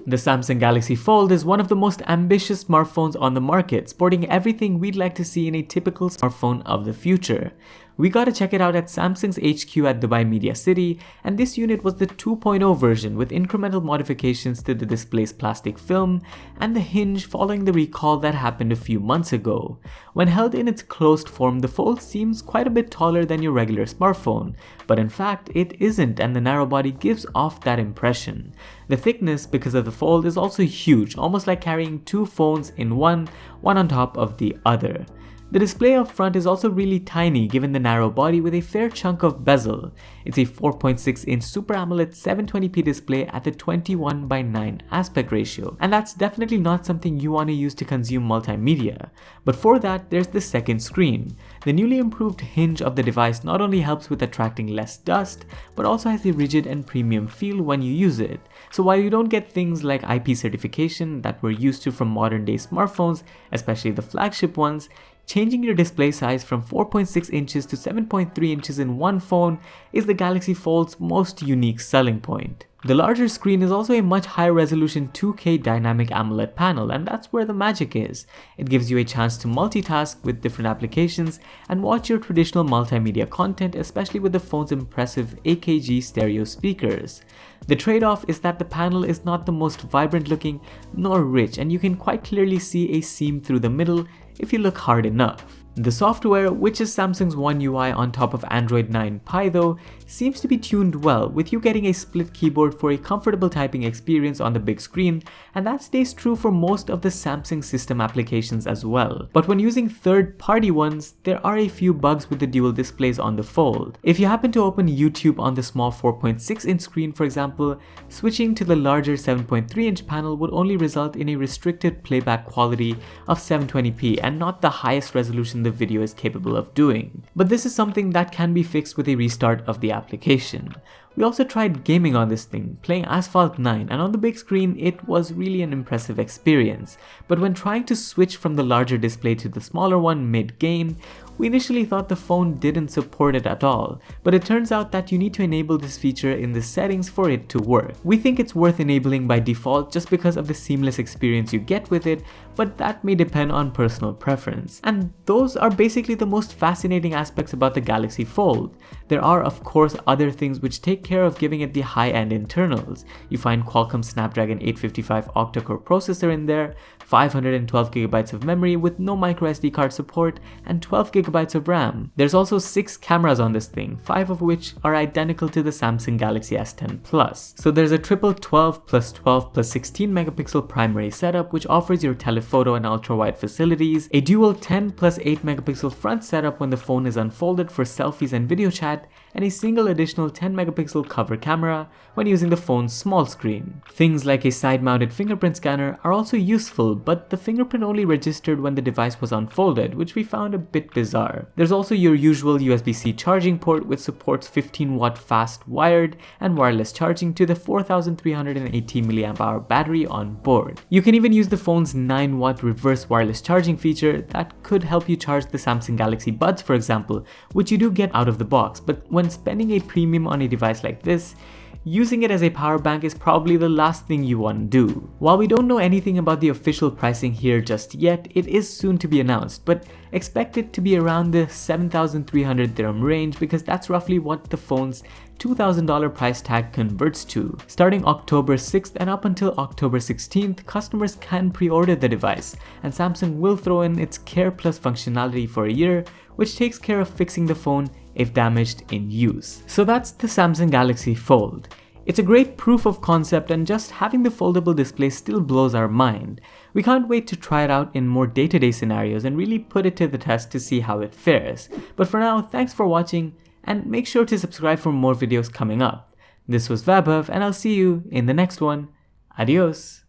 The Samsung Galaxy Fold is one of the most ambitious smartphones on the market, sporting everything we'd like to see in a typical smartphone of the future. We got to check it out at Samsung's HQ at Dubai Media City, and this unit was the 2.0 version with incremental modifications to the display's plastic film and the hinge following the recall that happened a few months ago. When held in its closed form, the Fold seems quite a bit taller than your regular smartphone, but in fact it isn't, and the narrow body gives off that impression. The thickness, because of the Fold, is also huge, almost like carrying two phones in one on top of the other. The display up front is also really tiny given the narrow body with a fair chunk of bezel. It's a 4.6-inch Super AMOLED 720p display at the 21:9 aspect ratio, and that's definitely not something you want to use to consume multimedia. But for that, there's the second screen. The newly improved hinge of the device not only helps with attracting less dust, but also has a rigid and premium feel when you use it. So while you don't get things like IP certification that we're used to from modern day smartphones, especially the flagship ones, changing your display size from 4.6 inches to 7.3 inches in one phone is the Galaxy Fold's most unique selling point. The larger screen is also a much higher resolution 2K dynamic AMOLED panel, and that's where the magic is. It gives you a chance to multitask with different applications and watch your traditional multimedia content, especially with the phone's impressive AKG stereo speakers. The trade-off is that the panel is not the most vibrant looking nor rich, and you can quite clearly see a seam through the middle if you look hard enough. The software, which is Samsung's One UI on top of Android 9 Pie though, seems to be tuned well, with you getting a split keyboard for a comfortable typing experience on the big screen, and that stays true for most of the Samsung system applications as well. But when using third-party ones, there are a few bugs with the dual displays on the Fold. If you happen to open YouTube on the small 4.6-inch screen, for example, switching to the larger 7.3-inch panel would only result in a restricted playback quality of 720p and not the highest resolution the video is capable of doing. But this is something that can be fixed with a restart of the application. We also tried gaming on this thing, playing Asphalt 9, and on the big screen it was really an impressive experience. But when trying to switch from the larger display to the smaller one mid-game, we initially thought the phone didn't support it at all, but it turns out that you need to enable this feature in the settings for it to work. We think it's worth enabling by default just because of the seamless experience you get with it, but that may depend on personal preference. And those are basically the most fascinating aspects about the Galaxy Fold. There are of course other things which take care of giving it the high-end internals. You find Qualcomm Snapdragon 855 octa-core processor in there, 512GB of memory with no microSD card support, and 12GB of RAM. There's also 6 cameras on this thing, 5 of which are identical to the Samsung Galaxy S10 Plus. So there's a triple 12 plus 12 plus 16 megapixel primary setup which offers your telephoto and ultra-wide facilities, a dual 10 plus 8 megapixel front setup when the phone is unfolded for selfies and video chat, and a single additional 10 megapixel cover camera when using the phone's small screen. Things like a side-mounted fingerprint scanner are also useful, but the fingerprint only registered when the device was unfolded, which we found a bit bizarre. There's also your usual USB-C charging port which supports 15-watt fast wired and wireless charging to the 4380 mAh battery on board. You can even use the phone's 9-watt reverse wireless charging feature that could help you charge the Samsung Galaxy Buds, for example, which you do get out of the box, but when spending a premium on a device like this, using it as a power bank is probably the last thing you want to do. While we don't know anything about the official pricing here just yet, it is soon to be announced, but expect it to be around the 7,300 dirham range because that's roughly what the phone's $2,000 price tag converts to. Starting October 6th and up until October 16th, customers can pre-order the device, and Samsung will throw in its Care Plus functionality for a year, which takes care of fixing the phone if damaged in use. So that's the Samsung Galaxy Fold. It's a great proof of concept, and just having the foldable display still blows our mind. We can't wait to try it out in more day-to-day scenarios and really put it to the test to see how it fares. But for now, thanks for watching, and make sure to subscribe for more videos coming up. This was Vaibhav, and I'll see you in the next one. Adios!